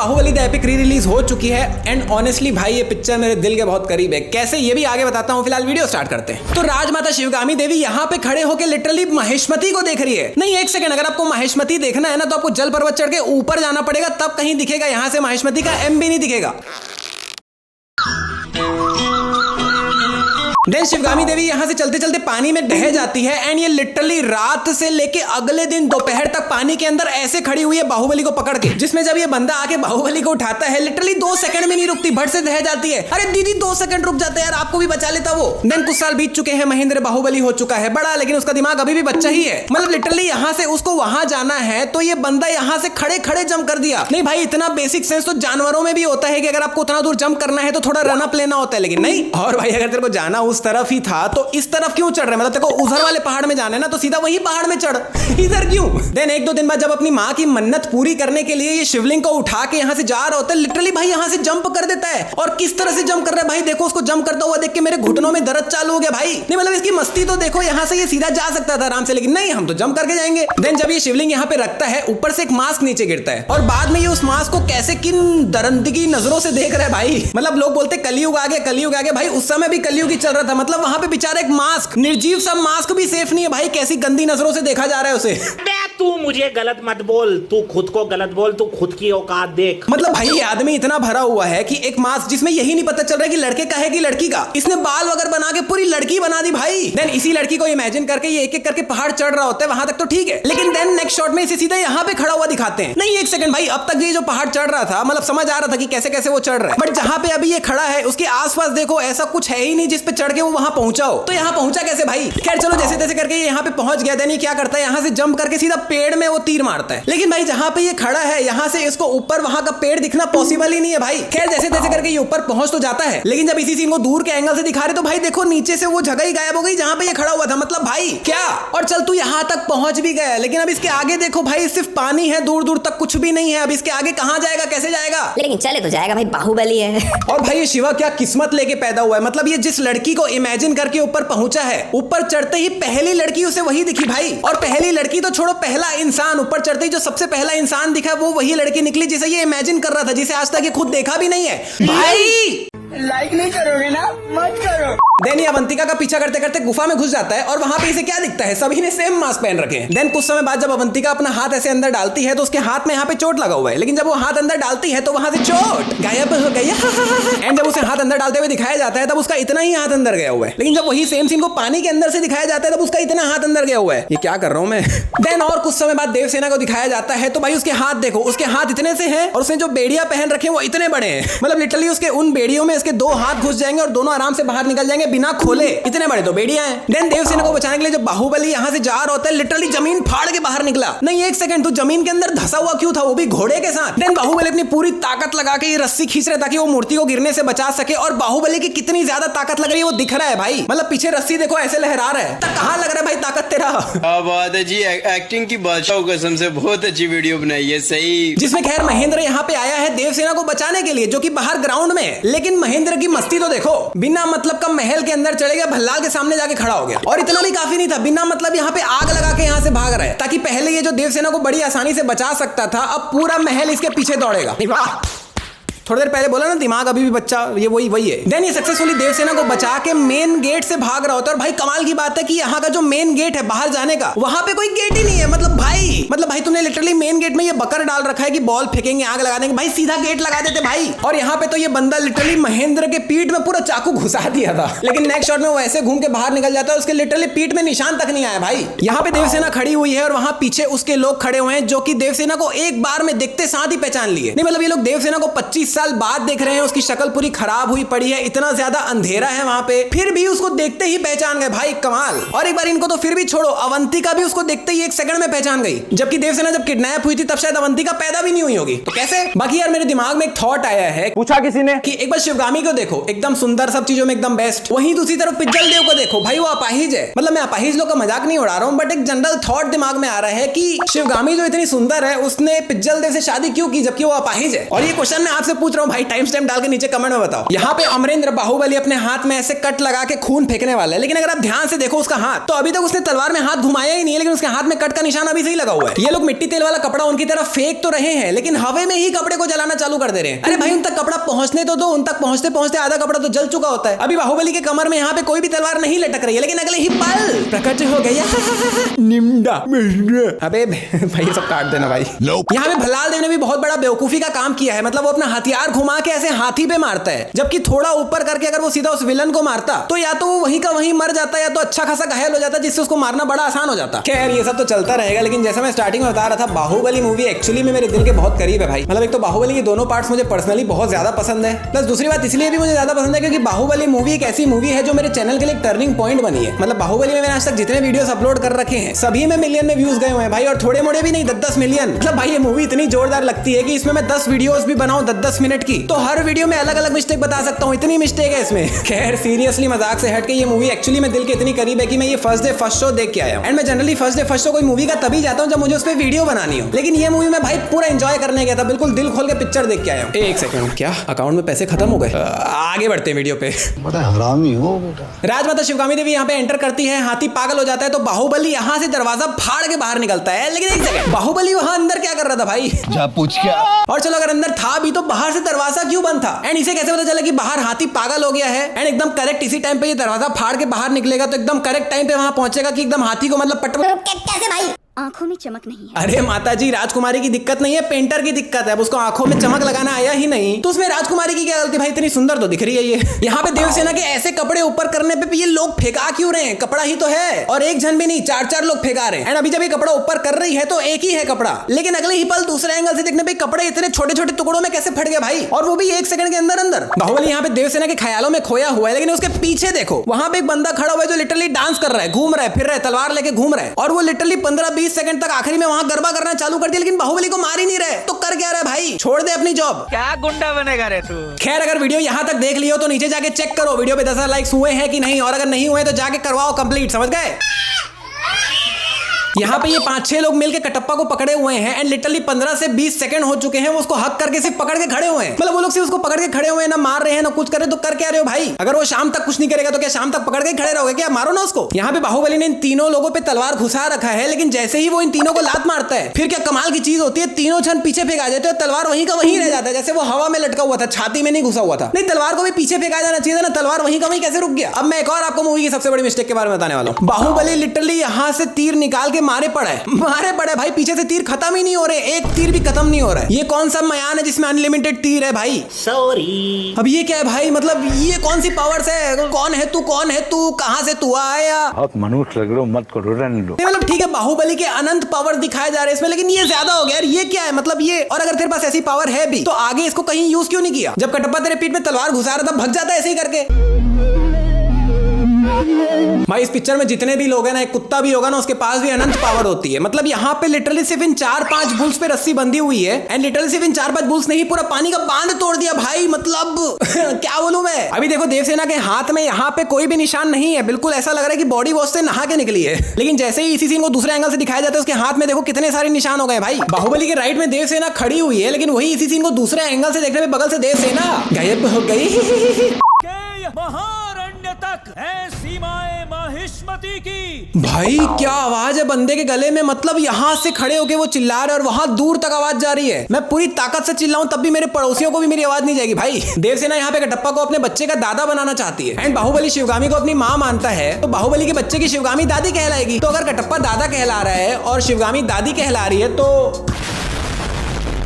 Baahubali the epic re release हो चुकी है एंड ऑनेस्टली भाई ये पिक्चर मेरे दिल के बहुत करीब है। कैसे ये भी आगे बताता हूँ, फिलहाल वीडियो स्टार्ट करते हैं। तो राजमाता शिवगामी देवी यहाँ पे खड़े होकर लिटरली महेशमती को देख रही है। नहीं एक सेकंड, अगर आपको महेशमती देखना है ना तो आपको जल पर्वत चढ़ के ऊपर जाना पड़ेगा, तब कहीं दिखेगा। यहाँ से महेशमती का एम भी नहीं दिखेगा। देन शिवगामी देवी यहां से चलते चलते पानी में ढह जाती है एंड ये लिटरली रात से लेके अगले दिन दोपहर तक पानी के अंदर ऐसे खड़ी हुई है बाहुबली को पकड़ के, जिसमें जब ये बंदा आके बाहुबली को उठाता है लिटरली 2 सेकंड में नहीं रुकती, भट से ढह जाती है। अरे दीदी 2 सेकंड रुक जाते यार, आपको भी बचा लेता वो। देन कुछ साल बीत चुके हैं, महेंद्र बाहुबली हो चुका है बड़ा, लेकिन उसका दिमाग अभी भी बच्चा ही है। मतलब लिटरली यहां से उसको वहां जाना है तो ये बंदा यहां से खड़े खड़े जंप कर दिया। नहीं भाई, इतना बेसिक सेंस तो जानवरों में भी होता है कि अगर आपको उतना दूर जंप करना है तो थोड़ा रन अप लेना होता है, लेकिन नहीं। और भाई अगर तेरे को जाना उस तरफ ही था तो इस तरफ क्यों चढ़ रहे? मतलब तेरे को उधर वाले पहाड़ में जाना है ना तो सीधा वही पहाड़ में चढ़, इधर क्यों? देन 1-2 दिन बाद जब अपनी माँ की मन्नत पूरी करने के लिए ये शिवलिंग को उठा के यहाँ से जा रहा होता है, लिटरली भाई यहाँ से जंप कर देता है। और किस तरह से जंप कर रहा है भाई, देखो उसको जंप करता हुआ देख के मेरे घुटनों में दर्द चालू हो गया भाई। नहीं मतलब इसकी मस्ती तो देखो, यहाँ से ये सीधा जा सकता था आराम से, लेकिन नहीं, हम तो जंप करके जाएंगे। देन जब ये शिवलिंग यहाँ पे रखता है, ऊपर से एक मास्क नीचे गिरता है और बाद में ये उस मास्क को कैसे किन दरंदगी नजरों से देख रहा है भाई। मतलब लोग बोलते कलयुग आ गया, कलयुग आ गया, भाई उस समय भी कलयुग ही चल रहा था। मतलब वहां पे बेचारा एक मास्क, निर्जीव सा मास्क भी सेफ नहीं है भाई, कैसी गंदी नजरों से देखा जा रहा है उसे। तू मुझे गलत मत बोल, तू खुद को गलत बोल, तू खुद की औकात देख। मतलब भाई ये आदमी इतना भरा हुआ है कि एक मास्क जिसमें यही नहीं पता चल रहा है कि लड़के का है कि लड़की का, इसने बाल वगैरह बना के पूरी लड़की बना दी भाई। देन इसी लड़की को इमेजिन करके ये एक एक करके पहाड़ चढ़ रहा होता है, वहां तक तो ठीक है, लेकिन देन नेक्स्ट शॉट में इसे सीधा यहाँ पे खड़ा हुआ दिखाते हैं। नहीं एक सेकंड भाई, अब तक ये जो पहाड़ चढ़ रहा था मतलब समझ आ रहा था कि कैसे कैसे वो चढ़ रहा है, बट जहां पे अभी ये खड़ा है उसके आसपास देखो ऐसा कुछ है ही नहीं जिस पे चढ़ के वो वहां पहुंचा हो। तो यहाँ पहुंचा कैसे भाई? खैर चलो, जैसे तैसे करके ये यहाँ पे पहुंच गया। देन ये क्या करता है, यहाँ से जंप करके सीधा पेड़ में वो तीर मारता है। लेकिन भाई जहां पे ये खड़ा है यहाँ से इसको ऊपर वहां का पेड़ दिखना पॉसिबल ही नहीं है भाई। खैर जैसे तैसे करके ये ऊपर पहुंच तो जाता है, लेकिन जब इसी सीन को दूर के एंगल से दिखा रहे तो भाई देखो नीचे से वो जगह ही गायब हो गई जहां पे ये खड़ा हुआ था। मतलब भाई क्या? और चल तू यहाँ तक पहुंच भी गया, लेकिन अब इसके आगे देखो भाई सिर्फ पानी है, दूर दूर तक कुछ भी नहीं है। अब इसके आगे कहां जाएगा, कैसे जाएगा? लेकिन चले तो जाएगा भाई, बाहुबली है। और भाई ये शिवा क्या किस्मत लेके पैदा हुआ है। मतलब ये जिस लड़की को इमेजिन करके ऊपर पहुंचा है, ऊपर चढ़ते ही पहली लड़की उसे वही दिखी भाई। और पहली लड़की तो छोड़ो, पहला इंसान, ऊपर चढ़ते ही जो सबसे पहला इंसान दिखा वो वही लड़की निकली जिसे ये इमेजिन कर रहा था, जिसे आज तक ये खुद देखा भी नहीं है भाई। लाइक नहीं करोगे ना, मत करो। देन ये अवंतिका का पीछा करते करते गुफा में घुस जाता है और वहां पे इसे क्या दिखता है, सभी ने सेम मास्क पहन रखे हैं। देन कुछ समय बाद जब अवंतिका अपना हाथ ऐसे अंदर डालती है तो उसके हाथ में यहाँ पे चोट लगा हुआ है, लेकिन जब वो हाथ अंदर डालती है तो वहां से चोट गायब हो गई। एंड जब उसे हाथ अंदर डालते हुए दिखाया जाता है तब उसका इतना ही हाथ अंदर गया हुआ है, लेकिन जब वही सेम सीन को पानी के अंदर से दिखाया जाता है तब उसका इतना हाथ अंदर गया हुआ है। ये क्या कर रहा हूं मैं? देन और कुछ समय बाद देवसेना को दिखाया जाता है तो भाई उसके हाथ देखो, उसके हाथ इतने से हैं और उसने जो बेड़ियां पहन रखे हैं वो इतने बड़े हैं। मतलब लिटरली उसके उन बेड़ियों में इसके 2 हाथ घुस जाएंगे और दोनों आराम से बाहर निकल जाएंगे बिना खोले, इतने बड़े तो बेड़ियां हैं। देन देवसेना को बचाने के लिए जब बाहुबली यहां से जा रहा होता है लिटरली जमीन फाड़ के बाहर निकला। नहीं एक सेकंड, तो जमीन के अंदर धंसा हुआ क्यों था, वो भी घोड़े के साथ? देन बाहुबली अपनी पूरी ताकत लगा के ये रस्सी खींच रहा है ताकि वो मूर्ति को गिरने से बचा सके। और बाहुबली की कितनी ज्यादा ताकत लग रही है वो दिख रहा है भाई। मतलब पीछे रस्सी देखो ऐसे लहरा रहा है, कहां लग रहा है भाई ताकत तेरा? बात है जी, एक्टिंग की बादशाह कसम से बहुत अच्छी वीडियो बनाई है, सही। जिसमें खैर महेंद्र यहाँ पे आया है देवसेना को बचाने के लिए, जो कि बाहर ग्राउंड में है। लेकिन महेंद्र की मस्ती तो देखो, बिना मतलब का महल के अंदर चले गया, भल्लाल के सामने जाके खड़ा हो गया। और इतना भी काफी नहीं था, बिना मतलब यहाँ पे आग लगा के यहाँ से भाग रहा है ताकि पहले ये जो देवसेना को बड़ी आसानी से बचा सकता था, अब पूरा महल इसके पीछे दौड़ेगा। थोड़ी देर पहले बोला ना दिमाग अभी भी बच्चा, ये वही है। देन ये सक्सेसफुली देवसेना को बचा के मेन गेट से भाग रहा होता है। और भाई कमाल की बात है कि यहाँ का जो मेन गेट है बाहर जाने का, वहां पे कोई गेट ही नहीं है। मतलब भाई तुमने लिटरली मेन गेट में ये बकर डाल रखा है कि बॉल फेंकेंगे आग लगा देंगे, भाई सीधा गेट लगा देते भाई। और यहाँ पे तो ये बंदा लिटरली महेंद्र के पीठ में पूरा चाकू घुसा दिया था, लेकिन नेक्स्ट शॉट में वो ऐसे घूम के बाहर निकल जाता है, उसके लिटरली पीठ में निशान तक नहीं आया भाई। यहाँ पे देवसेना खड़ी हुई है और वहां पीछे उसके लोग खड़े हुए हैं जो कि देवसेना को एक बार में देखते साथ ही पहचान लिए। नहीं मतलब ये लोग देवसेना को 25 साल बाद देख रहे हैं, उसकी शक्ल पूरी खराब हुई पड़ी है, इतना ज्यादा अंधेरा है वहां पे, फिर भी उसको देखते ही पहचान गए भाई, कमाल। और एक बार इनको तो फिर भी छोड़ो, अवंतिका भी उसको देखते ही 1 सेकंड में पहचान गई, जबकि देवसेना जब किडनैप हुई थी तब शायद अवंतिका पैदा भी नहीं हुई होगी। तो कैसे? बाकी यार मेरे दिमाग में एक थॉट आया है, पूछा किसी ने कि एक बार शिवगामी को देखो, एकदम सुंदर, सब चीजों में एकदम बेस्ट, वहीं दूसरी तरफ पिज्जल देव को देखो भाई, वो अपाहिज है। मतलब मैं अपाहिज लोग का मजाक नहीं उड़ा रहा हूँ, बट एक जनरल थॉट दिमाग में आ रहा है कि शिवगामी जो इतनी सुंदर है उसने पिज्जल देव से शादी क्यों की जबकि वो अपाहिज है। और ये क्वेश्चन मैं आपसे पूछ रहा हूँ भाई, टाइम स्टैम्प डाल के नीचे कमेंट में बताओ। यहाँ पे अमरेंद्र बाहुबली अपने हाथ में ऐसे कट लगा के खून फेंकने वाला है, लेकिन अगर आप ध्यान से देखो उसका हाथ, तो अभी तक उसने तलवार में हाथ घुमाया ही नहीं है, लेकिन उसके हाथ में कट का निशान अभी से ही लगा हुआ है। ये लोग मिट्टी तेल वाला कपड़ा उनकी तरफ फेंक तो रहे हैं, लेकिन हवा में ही कपड़े को जलाना चालू कर दे रहे हैं। अरे भाई उन तक कपड़ा पहुंचने तो दो, उन तक पहुंचते पहुंचते आधा कपड़ा तो जल चुका होता है। अभी बाहुबली के कमर में यहाँ पे कोई भी तलवार नहीं लटक रही है, लेकिन अगले ही पल प्रकट हो गया निम्डा। अबे भाई सब काट देना भाई। यहाँ पे भल्लाल देव ने भी बहुत बड़ा बेवकूफी का काम किया है। मतलब वो अपना हथियार घुमा के ऐसे हाथी पे मारता है, जबकि थोड़ा ऊपर करके अगर वो सीधा उस विलन को मारता तो या तो वो वहीं का वहीं मर जाता या तो अच्छा खासा घायल हो जाता, जिससे उसको मारना बड़ा आसान हो जाता। खैर ये सब तो चलता रहेगा, लेकिन जैसा मैं स्टार्टिंग में बता रहा था, बाहुबली मूवी एक्चुअली में मेरे दिल के बहुत करीब है भाई। मतलब एक तो बाहुबली के दोनों पार्ट्स मुझे पर्सनली बहुत ज्यादा पसंद है, प्लस दूसरी बात इसलिए भी मुझे ज्यादा पसंद है क्योंकि बाहुबली मूवी एक ऐसी मूवी है जो मेरे चैनल के लिए एक टर्निंग पॉइंट बनी है। मतलब बाहुबली में मैंने आज तक जितने वीडियोस अपलोड कर रखे हैं सभी में मिलियन में व्यूज गए हुए हैं भाई, और थोड़े मोड़े भी नहीं, 10-10 मिलियन। मतलब भाई ये मूवी इतनी जोरदार लगती है कि इसमें मैं 10 वीडियोस भी बनाऊं 10-10 मिनट की, तो हर वीडियो में अलग अलग मिस्टेक बता सकता हूं, इतनी मिस्टेक है इसमें। खैर सीरियसली मजाक से हट के ये मूवी एक्चुअली में दिल के इतनी करीब है कि मैं ये फर्स्ट डे फर्स्ट शो देख के आया हूं। एंड मैं generally first day first show कोई मूवी का तभी जाता हूं जब मुझे उस पर वीडियो बनानी हो, लेकिन ये मूवी मैं भाई पूरा एंजॉय करने गया था, बिल्कुल दिल खोल के पिक्चर देख के आया हूं। एक सेकंड, क्या अकाउंट में पैसे खत्म हो गए? आगे बढ़ते हैं वीडियो पे। बड़ा हरामी हो बेटा। राजमाता शिवगामी देवी यहाँ पे एंटर करती है, हाथी पागल हो जाता है, तो बाहुबली यहाँ से दरवाजा फाड़ के बाहर निकलता है। लेकिन एक सेकंड, बाहुबली वहाँ अंदर क्या कर रहा था भाई? जा पूछ क्या? और चलो अगर अंदर था भी तो बाहर से दरवाजा क्यों बंद था? एंड इसे कैसे पता चला कि बाहर हाथी पागल हो गया है? एंड एकदम करेक्ट इसी टाइम पे ये दरवाजा फाड़ के बाहर निकलेगा तो एकदम करेक्ट टाइम पे वहां पहुंचेगा कि एकदम हाथी को मतलब कैसे भाई? आंखों में चमक नहीं है। अरे माता जी, राजकुमारी की दिक्कत नहीं है, पेंटर की दिक्कत है। अब उसको आंखों में चमक लगाना आया ही नहीं, तो उसमें राजकुमारी की क्या गलती भाई? इतनी सुंदर तो दिख रही है ये। यहाँ पे देवसेना के ऐसे कपड़े ऊपर करने पे ये लोग फेंका क्यों रहे हैं? कपड़ा ही तो है, और एक जन भी नहीं, 4-4 लोग फेंका रहे हैं। एंड अभी जब ये कपड़ा ऊपर कर रही है तो एक ही है कपड़ा, लेकिन अगले ही पल दूसरे एंगल से देखने पे कपड़े इतने छोटे छोटे टुकड़ों में कैसे फट गए भाई? और वो भी 1 सेकंड के अंदर अंदर। बाहुबली यहाँ पे देवसेना के ख्यालों में खोया हुआ है, लेकिन उसके पीछे देखो वहां पे एक बंदा खड़ा हुआ है जो लिटरली डांस कर रहा है, घूम रहा है, फिर रहा है, तलवार लेके घूम रहा है, और वो लिटरली 15-20 सेकंड तक आखिरी में वहां गरबा करना चालू कर दिया, लेकिन बाहुबली को मार ही नहीं रहे। तो कर क्या रहा है भाई? छोड़ दे अपनी जॉब। क्या गुंडा बनेगा रे तू? खैर अगर वीडियो यहां तक देख लियो तो नीचे जाके चेक करो वीडियो पे 10,000 लाइक्स हुए हैं कि नहीं, और अगर नहीं हुए तो जाके करवाओ कंप्लीट, समझ गए? यहाँ पे ये 5-6 लोग मिलके कटप्पा को पकड़े हुए हैं, एंड लिटरली 15 से 20 सेकंड हो चुके हैं वो उसको हक करके सिर्फ पकड़ के खड़े हुए हैं। मतलब वो लोग सिर्फ उसको पकड़ के खड़े हुए हैं, ना मार रहे हैं ना कुछ कर रहे, तो कर क्या रहे हो भाई? अगर वो शाम तक कुछ नहीं करेगा तो क्या शाम तक पकड़ के खड़े रहोगे क्या? मारो ना उसको। यहाँ पे बाहुबली ने इन तीनों लोगों पे तलवार घुसा रखा है, लेकिन जैसे ही वो इन तीनों को लात मारता है फिर क्या कमाल की चीज होती है, तीनों क्षण पीछे फेंका जाते हैं, तलवार वहीं का वहीं रह जाता है, जैसे वो हवा में लटका हुआ था, छाती में नहीं घुसा हुआ था। नहीं, तलवार को भी पीछे फेंका जाना चाहिए था ना, तलवार वहीं का वहीं कैसे रुक गया? अब मैं एक और आपको मूवी की सबसे बड़ी मिस्टेक के बारे में बताने वाला हूँ। बाहुबली लिटरली यहाँ से तीर निकाल के मारे पड़े भाई, पीछे से तीर खत्म ही नहीं हो रहे, एक तीर भी खत्म नहीं हो रहा है। ये कौन सा मयान है जिसमें अनलिमिटेड तीर है भाई? सॉरी। अब ये क्या है भाई? मतलब ये कौन सी पावर्स है? कौन है तू? कौन है तू? कहां से तू आया? बहुत मनुष्य लग रहे हो, मत करो, रहने दो। मतलब ठीक है बाहुबली के अनंत पावर दिखाए जा रहे हैं इसमें, लेकिन ये ज्यादा हो गया यार। ये क्या है मतलब ये? और अगर तेरे पास ऐसी पावर है भी तो आगे इसको कहीं यूज क्यों नहीं किया? जब कटप्पा तेरे पीठ में तलवार घुसा रहा था भग जाता ऐसे ही करके। भाई इस पिक्चर में जितने भी लोग हैं ना, एक कुत्ता भी होगा ना उसके पास भी अनंत पावर होती है। मतलब यहाँ पे लिटरली सिर्फ इन 4-5 बुल्स पे रस्सी बंधी हुई है, एंड लिटरली सिर्फ इन 4-5 बुल्स ने ही पूरा पानी का बांध तोड़ दिया भाई। मतलब क्या बोलूं मैं? अभी देखो देवसेना के हाथ में यहाँ पे कोई भी निशान नहीं है, बिल्कुल ऐसा लग रहा है कि बॉडी वॉश से नहा के निकली है। लेकिन जैसे ही इसी सीन को दूसरे एंगल से दिखाया जाता है उसके हाथ में देखो कितने सारे निशान हो गए भाई। बाहुबली के राइट में देवसेना खड़ी हुई है, लेकिन वही इसी सीन को दूसरे एंगल से देखने में बगल से देवसेना गायब हो गई। महारण्य तक है सीमाएं माहिष्मती की। भाई क्या आवाज है बंदे के गले में? मतलब यहाँ से खड़े होके वो चिल्ला रहे और वहां दूर तक आवाज जा रही है। मैं पूरी ताकत से चिल्लाऊं तब भी मेरे पड़ोसियों को भी मेरी आवाज नहीं जाएगी भाई। देवसेना यहाँ पे कटप्पा को अपने बच्चे का दादा बनाना चाहती है, एंड बाहुबली शिवगामी को अपनी माँ मानता है, तो बाहुबली के बच्चे की शिवगामी दादी कहलाएगी। तो अगर कटप्पा दादा कहला रहा है और शिवगामी दादी कहला रही है तो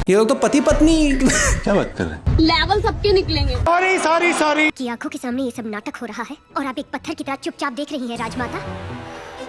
ये लोग तो पति पत्नी क्या बात कर रहे हैं? लेवल सबके निकलेंगे। सॉरी। की आंखों के सामने ये सब नाटक हो रहा है और आप एक पत्थर की तरह चुपचाप देख रही हैं राजमाता।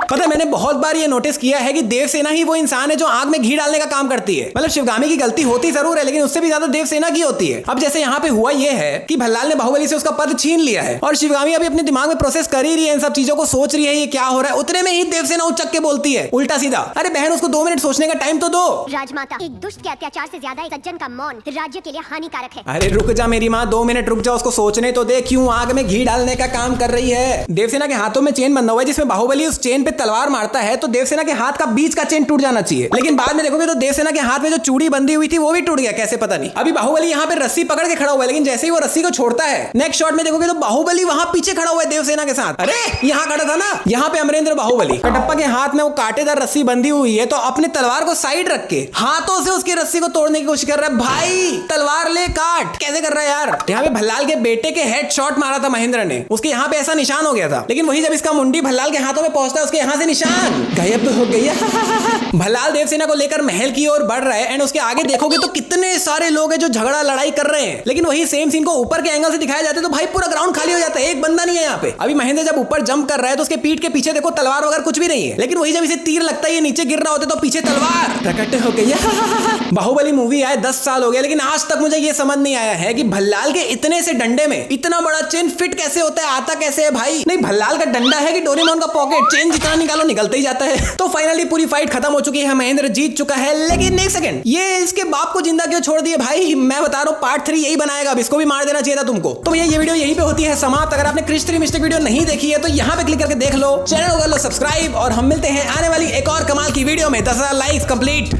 पता है मैंने बहुत बार ये नोटिस किया है कि देवसेना ही वो इंसान है जो आग में घी डालने का काम करती है। मतलब शिवगामी की गलती होती जरूर है, लेकिन उससे भी ज्यादा देवसेना की होती है। अब जैसे यहाँ पे हुआ ये है कि भल्लाल ने बाहुबली से उसका पद छीन लिया है और शिवगामी अभी अपने दिमाग में प्रोसेस कर ही रही है, इन सब चीजों को सोच रही है ये क्या हो रहा है। उतने में ही देवसेना उचक के बोलती है उल्टा सीधा, अरे बहन उसको 2 मिनट सोचने का टाइम तो दो। राजमाता, एक दुष्ट के अत्याचार से ज्यादा एक सज्जन का मौन राज्य के लिए हानिकारक है। अरे रुक जा मेरी माँ, 2 मिनट रुक जा, उसको सोचने तो दे क्यों आग में घी डालने का काम कर रही है। देवसेना के हाथों में चेन बंधा हुआ है जिसमें बाहुबली उस चेन पे तलवार मारता है तो देवसेना के हाथ का बीच का चेन टूट जाना चाहिए, लेकिन बाद में देखोगे तो देवसेना के हाथ में जो चूड़ी बंधी हुई थी वो भी टूट गया, कैसे पता नहीं। अभी बाहुबली यहाँ पे रस्सी पकड़ के खड़ा हुआ है, लेकिन जैसे ही वो रस्सी को छोड़ता है नेक्स्ट शॉट में देखोगे तो बाहुबली वहां पीछे खड़ा हुआ है देवसेना के साथ। अरे यहाँ खड़ा था ना, यहाँ पे अमरेंद्र बाहुबली, कटप्पा के हाथ में वो कांटेदार रस्सी बंधी हुई है तो अपने तलवार को साइड रख के हाथों से उसकी रस्सी को तोड़ने की कोशिश कर रहा है। भाई तलवार ले काट, कैसे कर रहा है यार। यहाँ पे भल्लाल के बेटे के हेड शॉट मारा था महेंद्र ने, उसके यहाँ पे ऐसा निशान हो गया था, लेकिन वही जब इसका मुंडी भल्लाल के हाथों में पहुंचता है उसके यहाँ से निशान गायब हो गया। भल्लाल देवसेना को लेकर महल की ओर बढ़ रहा है एंड उसके आगे देखोगे तो कितने सारे लोग हैं जो झगड़ा लड़ाई कर रहे हैं, लेकिन वही सेम सीन को ऊपर के एंगल से दिखाया जाता है तो भाई पूरा ग्राउंड खाली हो जाता है, एक बंदा नहीं है यहाँ पे। अभी महेंद्र जब ऊपर जंप कर रहा है तो उसके पीठ के पीछे देखो तलवार वगैरह कुछ भी नहीं है, लेकिन वही जब इसे तीर लगता है ये नीचे गिर रहा होता है तो पीछे तलवार प्रकट हो गई। बाहुबली मूवी आए 10 साल हो गए, लेकिन आज तक मुझे ये समझ नहीं आया है कि भल्लाल के इतने से डंडे में इतना बड़ा चेन फिट कैसे होता है, आता कैसे है भाई। नहीं भल्लाल का डंडा है कि डोरेमोन का पॉकेट, चेन जितना निकालो निकलता ही जाता है। तो फाइनली पूरी फाइट खत्म हो चुकी है, महेंद्र जीत चुका है, लेकिन एक सेकंड, ये इसके बाप को जिंदा क्यों छोड़ दिए भाई। मैं बता रहा हूँ पार्ट 3 यही बनाएगा, अब इसको भी मार देना चाहिए था तुमको। तो भैया ये वीडियो यहीं पे होती है समाप्त। अगर आपने क्रिश 3 मिस्टेक वीडियो नहीं देखी है तो यहाँ पे क्लिक करके देख लो, चैनल को कर लो सब्सक्राइब और हम मिलते हैं आने वाली एक और कमाल की वीडियो में। 10,000 लाइक्स कंप्लीट।